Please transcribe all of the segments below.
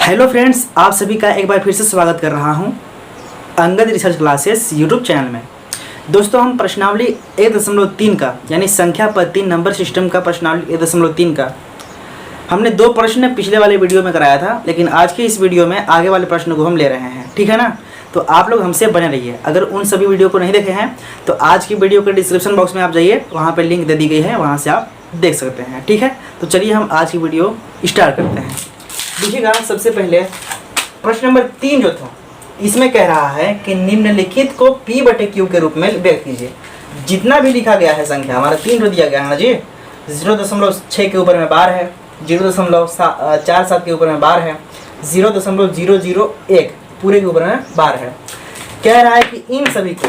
Hello friends, आप सभी का एक बार फिर से स्वागत कर रहा हूं Angad research classes YouTube channel में। दोस्तों, हम प्रश्नावली 1.3 का यानी संख्या पद्धति नंबर सिस्टम का प्रश्नावली 1.3 का हमने 2 प्रश्न पिछले वाले वीडियो में कराया था, लेकिन आज के इस वीडियो में आगे वाले प्रश्न को हम ले रहे हैं। ठीक है ना? तो आप लोग हमसे बने रहिए। अगर उन सभी वीडियो को नहीं देखे हैं तो आज की वीडियो के डिस्क्रिप्शन बॉक्स में आप जाइए, वहाँ पर लिंक दे दी गई है, वहाँ से आप देख सकते हैं। ठीक है, तो चलिए हम आज की वीडियो स्टार्ट करते हैं। देखिएगा, सबसे पहले प्रश्न नंबर 3 जो था, इसमें कह रहा है कि निम्नलिखित को P/Q के रूप में व्यक्त कीजिए। जितना भी लिखा गया है संख्या, हमारा 3 दिया गया है ना जी। 0.6 के ऊपर में बार है, 0.47 के ऊपर में बार है, 0.001 पूरे के ऊपर में बार है। कह रहा है कि इन सभी को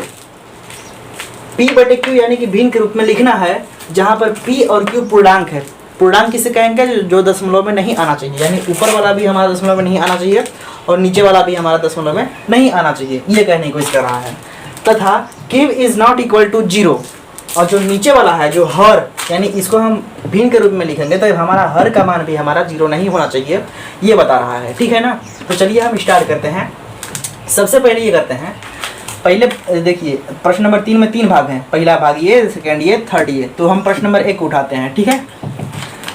P/Q यानी कि भिन्न के रूप में लिखना है, जहाँ पर P और Q पूर्णांक है। पूर्णांक किसे कहेंगे? जो दशमलव में नहीं आना चाहिए, यानी ऊपर वाला भी हमारा दशमलव में नहीं आना चाहिए और नीचे वाला भी हमारा दशमलव में नहीं आना चाहिए, ये कहने की कोशिश कर रहा है। तथा Q is not equal to 0, और जो नीचे वाला है जो हर, यानी इसको हम भिन्न के रूप में लिखेंगे तो हमारा हर का मान भी हमारा 0 नहीं होना चाहिए, ये बता रहा है। ठीक है ना? तो चलिए हम स्टार्ट करते हैं। सबसे पहले ये करते हैं, पहले देखिए प्रश्न नंबर 3 में 3 भाग हैं। पहला भाग ये, सेकेंड ये, थर्ड ये। तो हम प्रश्न नंबर 1 उठाते हैं। ठीक है,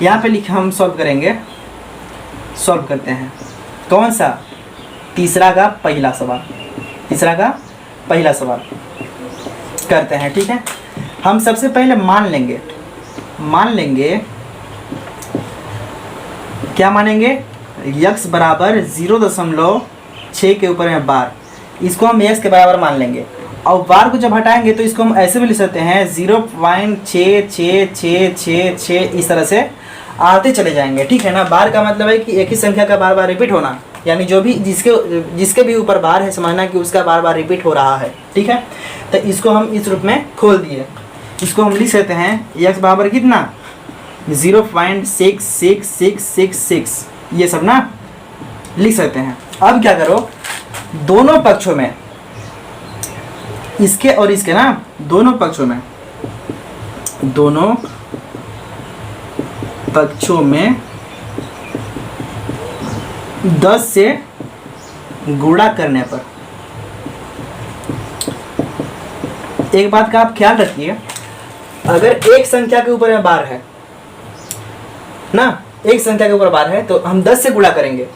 यहाँ पे लिख हम सॉल्व करेंगे, सॉल्व करते हैं। कौन सा? तीसरा का पहला सवाल, तीसरा का पहला सवाल करते हैं। ठीक है, हम सबसे पहले मान लेंगे क्या मानेंगे? x बराबर 0.6 के ऊपर में बार, इसको हम x के बराबर मान लेंगे। और बार को जब हटाएंगे तो इसको हम ऐसे भी लिख सकते हैं 0.6666 इस तरह से आते चले जाएंगे। ठीक है ना? बार का मतलब है कि एक ही संख्या का बार बार रिपीट होना, यानी जो भी जिसके भी ऊपर बार है, समझना कि उसका बार बार रिपीट हो रहा है। ठीक है, तो इसको हम इस रूप में खोल दिए। इसको हम लिख सकते हैं x बराबर कितना? 0.66666 ये सब ना लिख सकते हैं। अब क्या करो, दोनों पक्षों में, इसके और इसके ना, दोनों पक्षों में 10 से गुणा करने पर, एक बात का आप ख्याल रखिए, अगर एक संख्या के ऊपर में बार है ना, एक संख्या के ऊपर बार है तो हम 10 से गुणा करेंगे।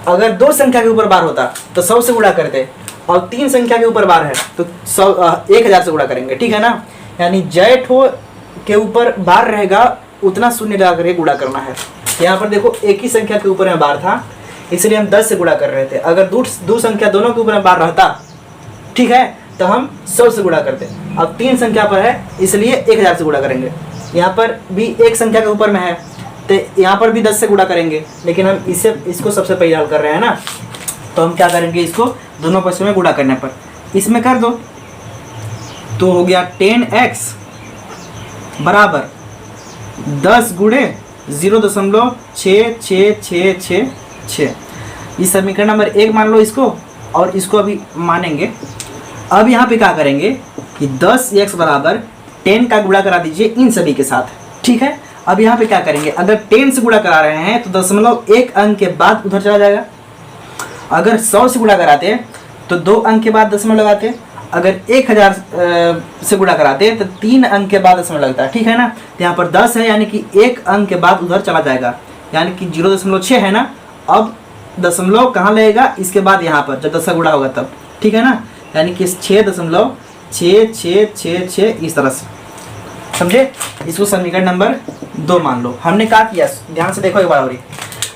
अगर 2 संख्या के ऊपर बार होता तो 100 से गुणा करते, और 3 संख्या के ऊपर बार है तो 1000 से गुणा करेंगे। ठीक है ना? यानी जय ठो के ऊपर बार रहेगा उतना शून्य लगा करके गुणा करना है। यहाँ पर देखो, एक ही संख्या के ऊपर में बार था, इसलिए हम 10 से गुणा कर रहे थे। अगर दो संख्या दोनों के ऊपर में बार रहता, ठीक है, तो हम 100 से गुणा करते। अब 3 संख्या पर है इसलिए 1000 से गुणा करेंगे। यहाँ पर भी एक संख्या के ऊपर में है तो यहाँ पर भी 10 से गुणा करेंगे, लेकिन हम इसको सबसे पहले हल कर रहे हैं ना, तो हम क्या करेंगे, इसको दोनों पक्षों में गुणा करने पर इसमें कर दो तो हो गया 10x बराबर 10 गुणे 0.6666। इस समीकरण नंबर 1 मान लो इसको, और इसको अभी मानेंगे। अब यहाँ पे क्या करेंगे कि 10x बराबर 10 का गुणा करा दीजिए इन सभी के साथ। ठीक है, अब यहाँ पे क्या करेंगे, अगर 10 से गुणा करा रहे हैं तो 0.1 अंक के बाद उधर चला जाएगा। अगर 100 से गुणा कराते तो 2 अंक के बाद दशमलव लगाते। अगर 1000 से गुणा कराते तो 3 अंक के बाद दशमलव लगता है। ठीक है ना? तो यहाँ पर 10 है, यानी कि 1 अंक के बाद उधर चला जाएगा, यानी कि 0.6 है ना। अब दशमलव कहाँ लगेगा? इसके बाद यहाँ पर जब 10 का गुणा होगा तब। ठीक है ना? यानी कि 6.6666 इस तरह से, समझे? इसको समीकरण नंबर 2 मान लो। हमने क्या किया, ध्यान से देखो एक बार और।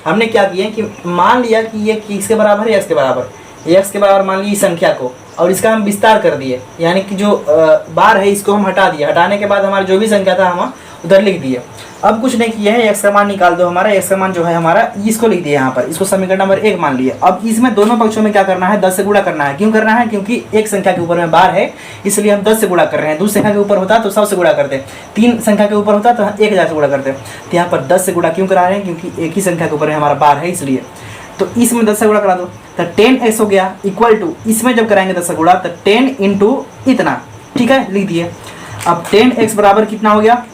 हमने क्या किया कि मान लिया कि ये किसके बराबर है? x के बराबर। x के बराबर मान ली संख्या को, और इसका हम विस्तार कर दिए, यानी कि जो बार है इसको हम हटा दिए। हटाने के बाद हमारा जो भी संख्या था हम उधर लिख दिए। अब कुछ नहीं किया है, x का मान निकाल दो। हमारा x का मान जो है हमारा, इसको लिख दिया यहाँ पर, इसको समीकरण नंबर 1 मान लिया। अब इसमें दोनों पक्षों में क्या करना है? 10 से गुणा करना है। क्यों करना है? क्योंकि एक संख्या के ऊपर में बार है इसलिए हम 10 से गुणा कर रहे हैं। 2 संख्या के ऊपर होता तो 100 से गुणा करते, 3 संख्या के ऊपर होता तो 1000 से गुणा करते। तो यहाँ पर 10 से गुणा क्यों करा रहे हैं? क्योंकि एक ही संख्या के ऊपर में हमारा बार है इसलिए। तो इसमें 10 से गुणा करा दो तो 10x हो गया, इक्वल टू इसमें जब कराएंगे 10 से गुणा तो 10 इंटू इतना। ठीक है, लिख दिए। अब 10x बराबर कितना हो गया?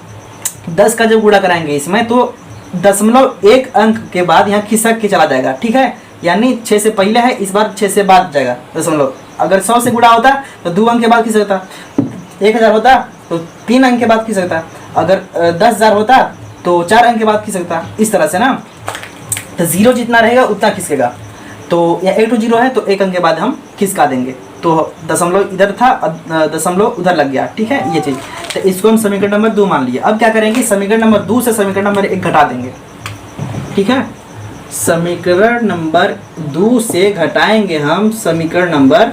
10 का जब गुणा कराएंगे इसमें तो दशमलव एक अंक के बाद यहाँ खिसक के चला जाएगा, ठीक है। यानी 6 से पहले है, इस बार 6 से बाद जाएगा दशमलव। अगर 100 से गुणा होता तो 2 अंक के बाद खिसकता, 1000 होता तो 3 अंक के बाद खिसकता, अगर 10,000 होता तो 4 अंक के बाद खिसकता, इस तरह से ना। तो 0 जितना रहेगा उतना खिसकेगा। तो या 1 to 0 है तो 1 अंक के बाद हम खिसका देंगे। तो दशमलव इधर था, दशमलव उधर लग गया, ठीक है, ये चीज़। तो इसको हम समीकरण नंबर 2 मान लिए। अब क्या करेंगे, समीकरण नंबर 2 से समीकरण नंबर 1 घटा देंगे, ठीक है। समीकरण नंबर 2 से घटाएंगे हम समीकरण नंबर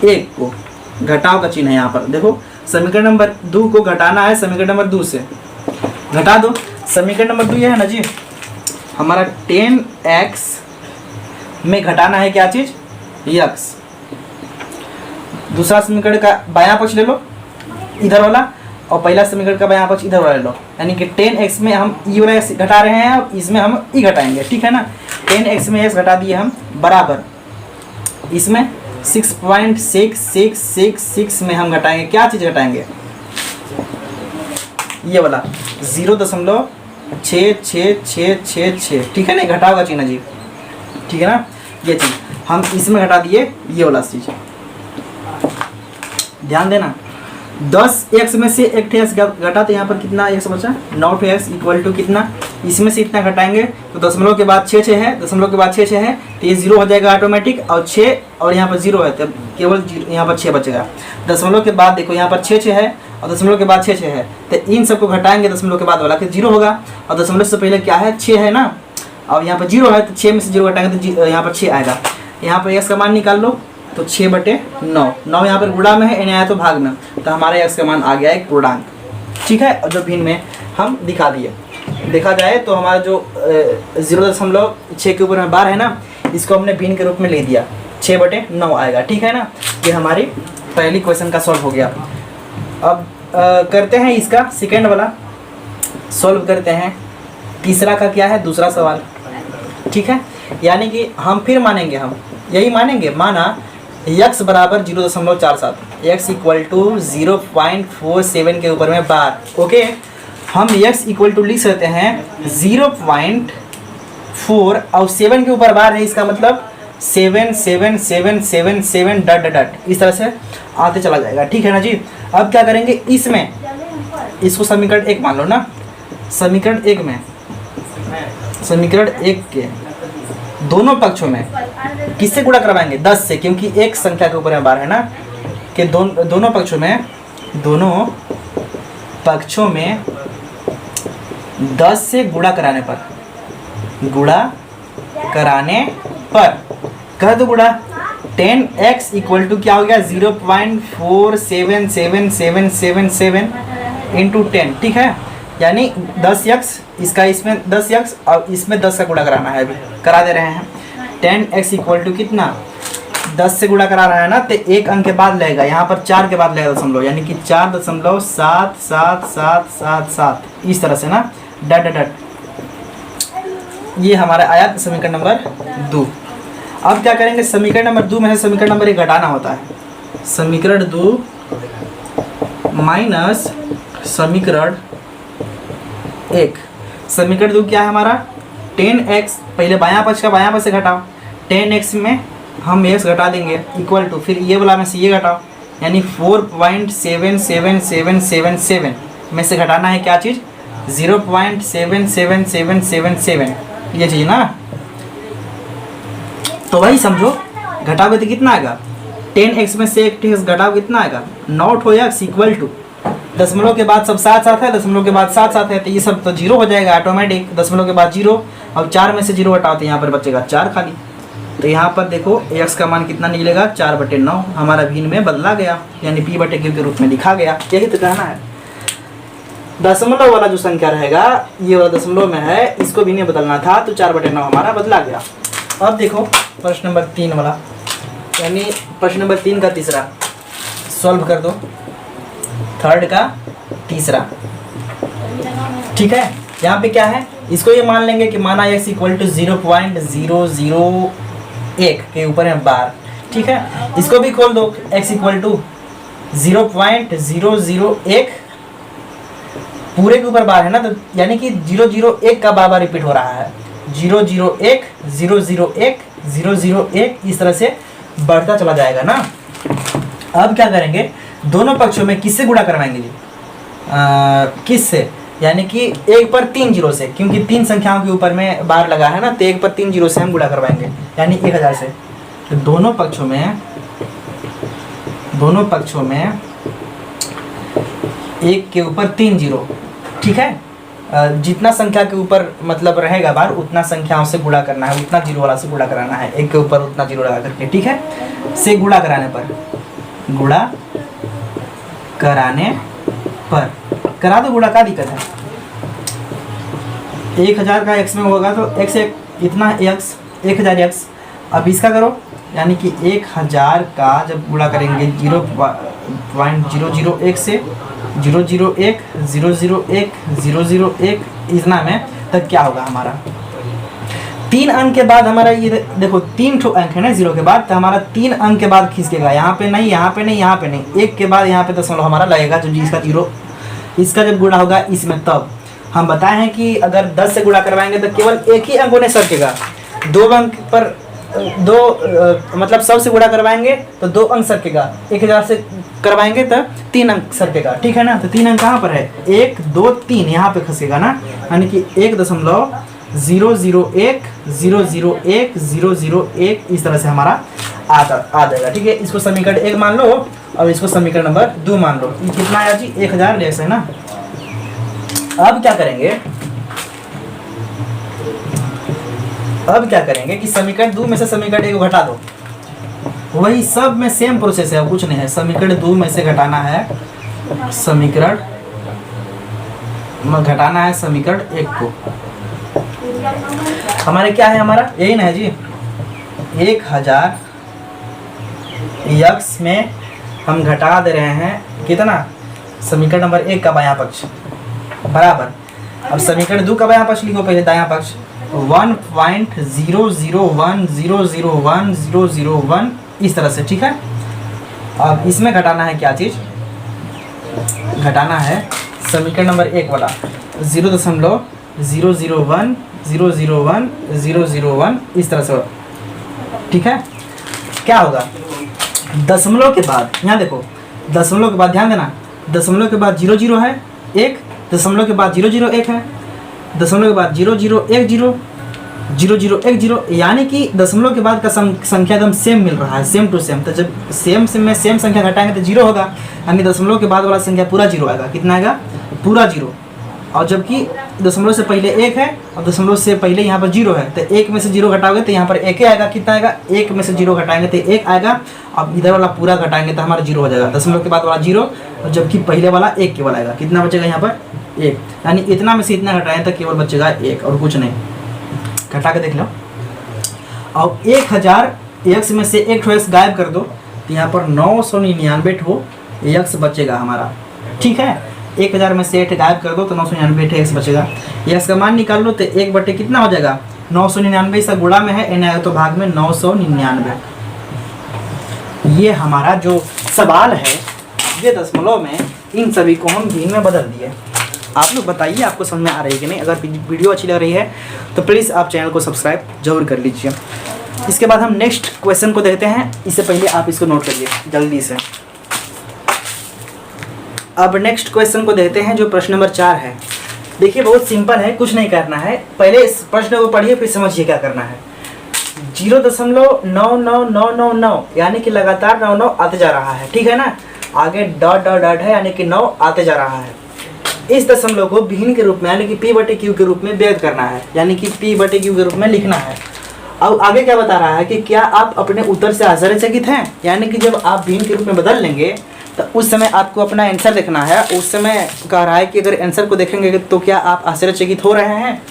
1 को। घटाव का चिन्ह है यहाँ पर, देखो समीकरण नंबर 2 को घटाना है समीकरण नंबर 2 से। घटा दो। समीकरण नंबर 2 ये है ना जी, हमारा 10x में घटाना है क्या चीज़, x। दूसरा समीकरण का बायां पक्ष ले लो, इधर वाला, और पहला समीकरण का बायां पक्ष इधर वाला ले लो। यानी कि 10x में हम ई वाला x घटा रहे हैं, और इसमें हम ई घटाएंगे, ठीक है ना। 10x में x घटा दिए हम, बराबर इसमें 6.6666 में हम घटाएंगे, क्या चीज़ घटाएंगे, ये वाला 0.666666, ठीक है ना। घटाव का चिन्ह जी, ठीक है ना। ये चीज़ हम इसमें घटा दिए, ये वाला चीज़ ध्यान देना। 10x में से 1x घटा तो यहाँ पर कितना x बचा, 9x इक्वल टू कितना, इसमें से इतना घटाएंगे तो दशमलव के बाद 6 है, दशमलव के बाद 6 है तो ये 0 हो जाएगा ऑटोमेटिक, और 6 और यहाँ पर 0 है तब केवल यहाँ पर 6 बचेगा। दशमलव के बाद देखो यहाँ पर 6 है, और दशमलव के बाद 6 है, तो इन सबको घटाएंगे दशमलव के बाद वाला कि 0 होगा, और दशमलव से पहले क्या है, 6 है ना, और यहाँ पर 0 है तो 6 में से 0 घटाएंगे तो यहाँ पर 6 आएगा। यहाँ पर x का मान निकाल लो, तो 6/9, 9 यहाँ पर गुणा में है, n आया तो भाग में, तो हमारे x का मान आ गया एक पूर्णांक, ठीक है। और जो भिन्न में हम दिखा दिए, देखा जाए तो हमारा जो 0.6 के ऊपर में बार है ना, इसको हमने भिन्न के रूप में ले दिया, 6/9 आएगा, ठीक है ना। ये हमारी पहली क्वेश्चन का सॉल्व हो गया। अब करते हैं इसका सेकेंड वाला, सॉल्व करते हैं। तीसरा का क्या है, दूसरा सवाल, ठीक है। यानी कि हम फिर मानेंगे, हम यही मानेंगे, माना x बराबर 0.47, x इक्वल टू 0.47 के ऊपर में बार, ओके। हम x इक्वल टू लिख सकते हैं 0.4 और 7 के ऊपर बार है, इसका मतलब 7 7 7 7 7 डट डट इस तरह से आते चला जाएगा, ठीक है ना जी। अब क्या करेंगे, इसमें इसको समीकरण 1 मान लो ना। समीकरण 1 में, समीकरण 1 के दोनों पक्षों में किससे गुणा करवाएंगे, 10 से, क्योंकि एक संख्या के ऊपर में बार है ना, कि दोनों पक्षों में 10 से गुणा कराने पर कह दो गुणा, 10x इक्वल टू क्या हो गया, 0.477777 इंटू 10, ठीक है। यानी 10x, इसका इसमें 10x और इसमें 10 का गुणा कराना है, अभी करा दे रहे हैं। 10x इक्वल टू कितना, 10 से गुणा करा रहा है ना, तो एक अंक के बाद लगेगा, यहाँ पर 4 के बाद लगेगा दशमलव, यानी कि 4.7777, इस तरह से ना, डट डट। ये हमारा आया समीकरण नंबर 2। अब क्या करेंगे, समीकरण नंबर 2 में है समीकरण नंबर 1 घटाना होता है। समीकरण 2 माइनस समीकरण 1। समीकरण 2 क्या है हमारा, 10x, पहले बायां पक्ष का बायां पक्ष से घटाओ, 10x में हम x घटा देंगे इक्वल टू, फिर ये वाला में से ये घटाओ, यानी 4.77777 में से घटाना है क्या चीज़, 0.77777, ये चीज़ ना। तो वही समझो, घटाओगे तो कितना आएगा, 10x में से 1x घटाओ कितना आएगा, 9 हो x इक्वल टू, दशमलव के बाद सब साथ साथ है, दशमलव के बाद साथ साथ है, तो ये सब तो 0 हो जाएगा ऑटोमेटिक, दशमलव के बाद 0, और 4 में से 0 हटाओ तो यहाँ पर बचेगा 4 खाली। तो यहाँ पर देखो x का मान कितना निकलेगा, 4/9, हमारा भिन्न में बदला गया, यानी p/q के रूप में लिखा गया। यही तो कहना है। दशमलव वाला जो संख्या रहेगा, ये वाला दशमलव में है, इसको भिन्न में बदलना था, तो 4/9 हमारा बदला गया। अब देखो प्रश्न नंबर 3 वाला, यानी प्रश्न नंबर 3 का तीसरा सॉल्व कर दो, थर्ड का तीसरा, ठीक है। यहाँ पे क्या है, इसको ये मान लेंगे कि माना x इक्वल टू 0.001 के ऊपर है बार, ठीक है। इसको भी खोल दो, x इक्वल टू 0.001 पूरे के ऊपर बार है ना, तो यानी कि 001 का बार बार रिपीट हो रहा है। 001 001 001 इस तरह से बढ़ता चला जाएगा ना। अब क्या करेंगे, दोनों पक्षों में किससे गुणा करवाएंगे जी? किससे? यानी कि 1 पर 3 जीरो से, क्योंकि 3 संख्याओं के ऊपर में बार लगा है ना, तो 1 पर 3 जीरो से हम गुणा करवाएंगे, यानी 1000 से। तो दोनों पक्षों में 1 के ऊपर 3 जीरो, ठीक है। जितना संख्या के ऊपर मतलब रहेगा बार, उतना संख्याओं से गुणा करना है, उतना जीरो वाला से गुणा कराना है, 1 के ऊपर उतना जीरो लगा करके, ठीक है। से गुणा कराने पर करा दो गुणा, क्या दिक्कत है? 1000 का x में होगा तो x इतना x 1000 x। अब इसका करो, यानी कि 1000 का जब गुणा करेंगे 0.001 से 001 001 001 इतना में, तब क्या होगा हमारा? 3 अंक के बाद हमारा ये देखो 3 ठो अंक है ना 0 के बाद, तो हमारा 3 अंक के बाद खिसकेगा, यहाँ पे नहीं, यहाँ पे नहीं, यहाँ पे नहीं, 1 के बाद यहाँ पे दशमलव हमारा लगेगा, जो इसका 0, इसका जब गुणा होगा इसमें, तब हम बताए हैं कि अगर 10 से गुणा करवाएंगे तो केवल एक ही अंक होने सरकेगा। 2 अंक पर मतलब 100 से गुणा करवाएंगे तो 2 अंक सरकेगा, 1000 से करवाएंगे तो 3 अंक सरकेगा, ठीक है ना। तो 3 अंक कहाँ पर है? 1 2 3 यहाँ पे खसेगा ना, यानी कि 1.001 001 001 इस तरह से हमारा आ जाएगा, ठीक है। इसको समीकरण 1 मान लो और इसको समीकरण नंबर 2 मान लो। ये कितना आया जी? 1000 x है ना। अब क्या करेंगे कि समीकरण 2 में से समीकरण 1 को घटा दो। वही सब में सेम प्रोसेस है, कुछ नहीं है। समीकरण 2 में से घटाना है समीकरण 1 को। हमारे क्या है, हमारा यही ना है जी, 1000 x में हम घटा दे रहे हैं कितना? समीकरण नंबर 1 का बायां पक्ष बराबर। अब समीकरण 2 का बायां पक्ष लिखो पहले, दायां पक्ष 1.001001001 इस तरह से, ठीक है। अब इसमें घटाना है क्या चीज़? घटाना है समीकरण नंबर 1 वाला 0.001 001 001 इस तरह से, ठीक है। क्या होगा? दशमलव के बाद, यहाँ देखो, दशमलव के बाद ध्यान देना, दशमलव के बाद 00 है 1, दशमलव के बाद 001 है, दशमलव के बाद 0010 0010, यानी कि दशमलव के बाद का संख्या एकदम सेम मिल रहा है, सेम टू सेम। तो जब सेम संख्या घटाएंगे तो 0 होगा, यानी दशमलव के बाद वाला संख्या पूरा 0 आएगा। कितना आएगा? पूरा 0। और जबकि दशमलव से पहले 1 है और दशमलव से पहले यहाँ पर 0 है, तो 1 में से 0 घटाओगे तो यहाँ पर 1 आएगा। कितना आएगा? 1 में से 0 घटाएंगे तो 1 आएगा। अब इधर वाला पूरा घटाएंगे तो हमारा 0 हो जाएगा, दशमलव के बाद वाला 0, और जबकि पहले वाला 1 केवल आएगा। कितना बचेगा यहाँ पर? 1, यानी इतना में से इतना घटाएं तो केवल बचेगा 1 और कुछ नहीं। घटा के देख लो। अब 1000 x में से 1 ठो x गायब कर दो तो यहाँ पर 999 ठो x बचेगा हमारा, ठीक है। 1000 में से 8 गायब कर दो तो 999 x बचेगा। x का मान निकाल लो तो 1 बटे कितना हो जाएगा? 999 से गुणा में है, n आएगा तो भाग में 999। ये हमारा जो सवाल है ये दशमलव में, इन सभी को हम भिन्न में बदल दिए। आप लोग बताइए आपको समझ में आ रही है कि नहीं। अगर वीडियो अच्छी लग रही है तो प्लीज़ आप चैनल को सब्सक्राइब जरूर कर लीजिए। इसके बाद हम नेक्स्ट क्वेश्चन को देखते हैं। इससे पहले आप इसको नोट करिए जल्दी से। अब नेक्स्ट क्वेश्चन को देखते हैं जो प्रश्न नंबर 4 है। देखिए बहुत सिंपल है, कुछ नहीं करना है। पहले इस प्रश्न को पढ़िए फिर समझिए क्या करना है। 0.99999 यानी कि लगातार 9 आते जा रहा है, ठीक है ना। आगे डॉट डॉट डॉट है यानी कि 9 आते जा रहा है। इस दशमलव को भिन्न के रूप में यानी कि p/q के रूप में व्यक्त करना है, यानी कि p/q के रूप में लिखना है। अब आगे क्या बता रहा है कि क्या आप अपने उत्तर से आश्चर्यचकित हैं, यानी कि जब आप भिन्न के रूप में बदल लेंगे तो उस समय आपको अपना आंसर देखना है। उस समय कह रहा है कि अगर आंसर को देखेंगे तो क्या आप आश्चर्यचकित हो रहे हैं।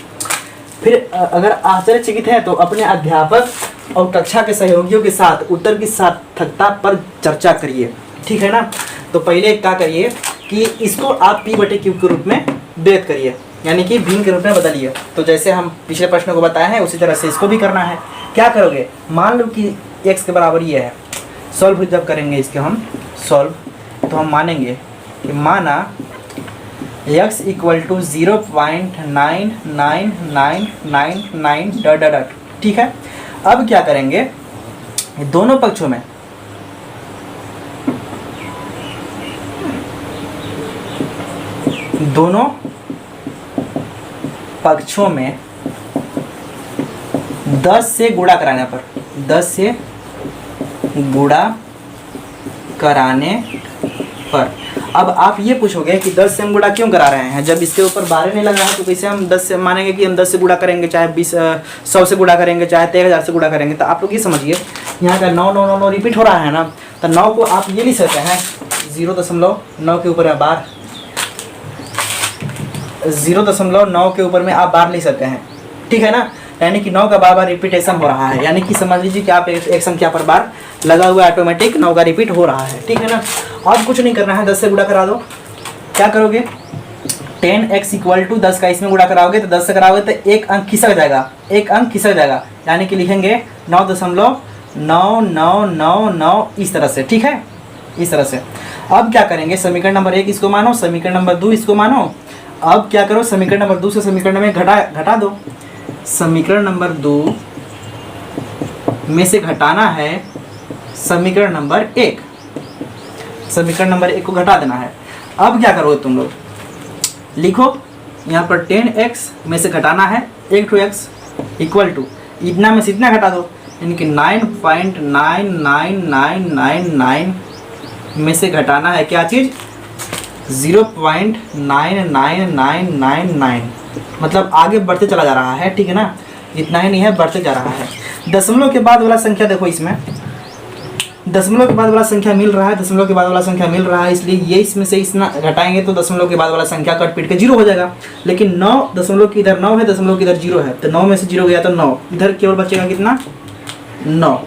फिर अगर आश्चर्यचकित हैं तो अपने अध्यापक और कक्षा के सहयोगियों के साथ उत्तर की सार्थकता पर चर्चा करिए, ठीक है ना। तो पहले क्या करिए कि इसको आप p/q के रूप में व्यक्त करिए, यानी कि भिन्न के रूप में बदलिए। तो जैसे हम पिछले प्रश्न को बताए हैं उसी तरह से इसको भी करना है। क्या करोगे? मान लो कि x के बराबर ये है। सॉल्व जब करेंगे इसके हम सॉल्व तो हम मानेंगे कि माना x equal to 0.9999 dot dot dot. ठीक है, अब क्या करेंगे, दोनों पक्षों में में 10 से गुणा कराने पर, 10 से गुणा कराने पर, अब आप ये पूछोगे कि 10 से हम गुणा क्यों करा रहे हैं, जब इसके ऊपर 12 नहीं लगा है तो कैसे हम 10 से मानेंगे कि हम 10 से गुणा करेंगे, चाहे 100 से गुणा करेंगे, चाहे 13,000 से गुणा करेंगे। तो आप लोग ये समझिए, यहाँ का 9 9 9 9 रिपीट हो रहा है ना, तो 9 को आप ये लिख सकते हैं 0.9 के ऊपर बार, 0.9 के ऊपर में आप बार लिख सकते हैं। ठीक है ना, यानी कि 9 का बार बार रिपीटेशन हो रहा है, यानी कि समझ लीजिए कि आप एक संख्या पर बार लगा हुआ ऑटोमेटिक 9 का रिपीट हो रहा है। ठीक है ना, और कुछ नहीं करना है, 10 से गुणा करा दो। क्या करोगे, 10x इक्वल टू 10 का इसमें गुणा कराओगे तो 10 से कराओगे तो एक अंक खिसक जाएगा, एक अंक खिसक जाएगा, यानी कि लिखेंगे 9.9999 इस तरह से। ठीक है, इस तरह से। अब क्या करेंगे, समीकरण नंबर 1 इसको मानो, समीकरण नंबर 2 इसको मानो। अब क्या करो, समीकरण नंबर 2 से समीकरण में घटा दो। समीकरण नंबर 2 में से घटाना है समीकरण नंबर 1, समीकरण नंबर 1 को घटा देना है। अब क्या करोगे तुम लोग, लिखो यहाँ पर 10x में से घटाना है 1x इक्वल टू इतना में से इतना घटा दो, यानी कि 9.99999 में से घटाना है क्या चीज़, 0.99999, मतलब आगे बढ़ते चला जा रहा है। ठीक है ना, इतना ही नहीं है, बढ़ते जा रहा है। दशमलव के बाद वाला संख्या देखो, इसमें दशमलव के बाद वाला संख्या मिल रहा है, दशमलव के बाद वाला संख्या मिल रहा है, इसलिए ये इसमें से इतना घटाएंगे तो दशमलव के बाद वाला संख्या कट पीट के 0 हो जाएगा। लेकिन 9 दशमलव की इधर 9 है, दशमलव की इधर 0 है, तो 9 में से 0 गया तो 9, इधर केवल बचेगा कितना, 9,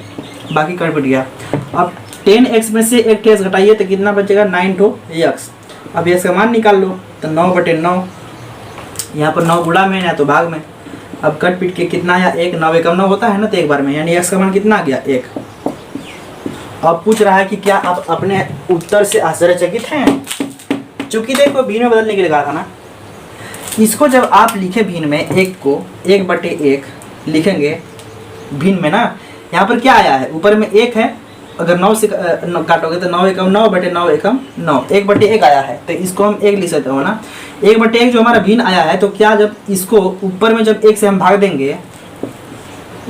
बाकी कट पीट गया। अब 10x में से 1x घटाइए तो कितना बचेगा, 9x। अब x का मान निकाल लो तो 9/9, यहाँ पर 9 गुणा में या तो भाग में। अब कट पीट के कितना आया, 1, 9 एकम 9 होता है ना, तो एक बार में, यानी x का मान कितना आ गया, 1। अब पूछ रहा है कि क्या आप अपने उत्तर से आश्चर्यचकित हैं, चूंकि देखो भिन्न में बदलने के लिए कहा था ना, इसको जब आप लिखे भिन्न में 1 को 1/1 लिखेंगे भिन्न में ना, यहाँ पर क्या आया है, ऊपर में 1 है, अगर 9 से काटोगे तो 9 एकम 9/9 एकम 9, 1/1 आया है, तो इसको हम 1 लिख सकते हो ना। 1/1 जो हमारा भिन्न आया है, तो क्या जब इसको ऊपर में जब 1 से हम भाग देंगे,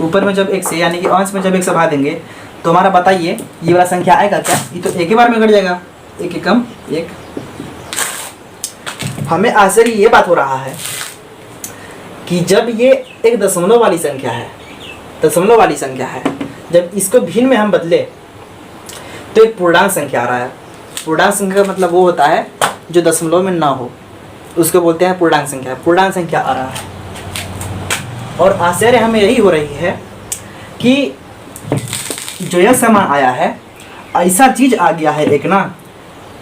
ऊपर में जब 1 से, यानी कि अंश में जब 1 से भाग देंगे, तो हमारा बताइए ये वाला संख्या आएगा क्या, ये तो एक ही बार में घट जाएगा, 1 एकम 1। हमें आश्चर्य ये बात हो रहा है कि जब ये एक दशमलव वाली संख्या है, दशमलव वाली संख्या है, जब इसको भिन्न में हम बदले तो एक पूर्णांक संख्या आ रहा है। पूर्णांक संख्या का मतलब वो होता है जो दशमलव में ना हो, उसको बोलते हैं पूर्णांक संख्या। पूर्णांक संख्या आ रहा है, और आश्चर्य हमें यही हो रही है कि जो यह समान आया है, ऐसा चीज आ गया है एक ना,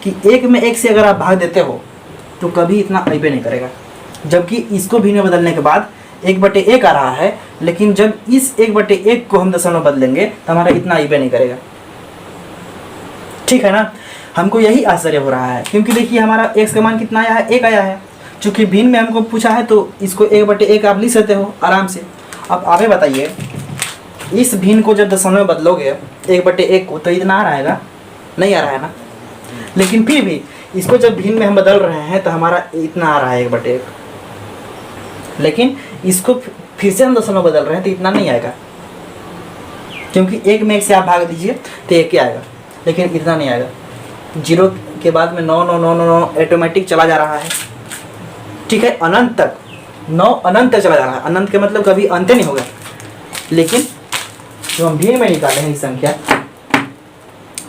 कि 1 में 1 से अगर आप भाग देते हो तो कभी इतना अइबे नहीं करेगा, जबकि इसको भिन्न में बदलने के बाद 1/1 आ रहा है, लेकिन जब इस 1/1 को हम दशमलव बदलेंगे तो हमारा इतना अइबे नहीं करेगा। ठीक है ना, हमको यही आश्चर्य हो रहा है, क्योंकि देखिए हमारा x का मान कितना आया है, 1 आया है। चूंकि भिन्न में हमको पूछा है तो इसको 1/1 आप लिख सकते हो आराम से। अब आगे बताइए, इस भिन्न को जब दशमलव में बदलोगे 1/1 को, तो इतना आ रहेगा, नहीं आ रहा है ना, लेकिन फिर भी इसको जब भिन्न में हम बदल रहे हैं तो हमारा इतना आ रहा है 1/1, लेकिन इसको फिर से हम दशमलव बदल रहे हैं तो इतना नहीं आएगा, क्योंकि 1 में 1 से आप भाग दीजिए तो 1 ही आएगा, लेकिन इतना नहीं आएगा। 0 के बाद में 9 9 9 9 9 ऑटोमेटिक चला जा रहा है। ठीक है, अनंत तक, 9 अनंत तक चला जा रहा है, अनंत के मतलब कभी अंत नहीं होगा। लेकिन जो हम भिन्न में निकाले हैं इस संख्या,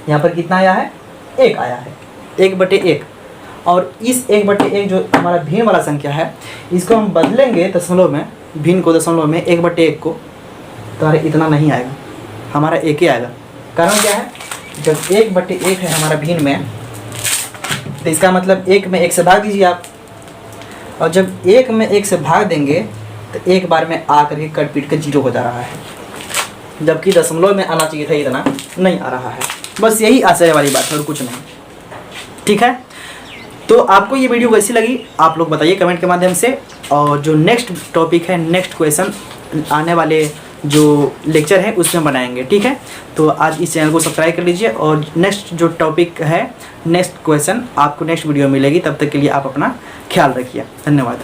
यहाँ पर कितना आया है, 1 आया है, 1/1। और इस 1/1 जो हमारा भिन्न वाला संख्या है, इसको हम बदलेंगे दशमलव में, भिन्न को दशमलव में 1/1 को, तो इतना नहीं आएगा, हमारा 1 ही आएगा। कारण क्या है, जब 1/1 है हमारा भिन्न में, तो इसका मतलब 1 में 1 से भाग दीजिए आप, और जब 1 में 1 से भाग देंगे तो एक बार में आ करके कट पीट के 0 हो जा रहा है, जबकि दशमलव में आना चाहिए था, इतना नहीं आ रहा है। बस यही आश्चर्य वाली बात है और कुछ नहीं। ठीक है, तो आपको ये वीडियो कैसी लगी आप लोग बताइए कमेंट के माध्यम से। और जो नेक्स्ट टॉपिक है, नेक्स्ट क्वेश्चन आने वाले जो लेक्चर है उसमें बनाएंगे, ठीक है। तो आज इस चैनल को सब्सक्राइब कर लीजिए और नेक्स्ट जो टॉपिक है, नेक्स्ट क्वेश्चन आपको नेक्स्ट वीडियो मिलेगी। तब तक के लिए आप अपना ख्याल रखिए। धन्यवाद।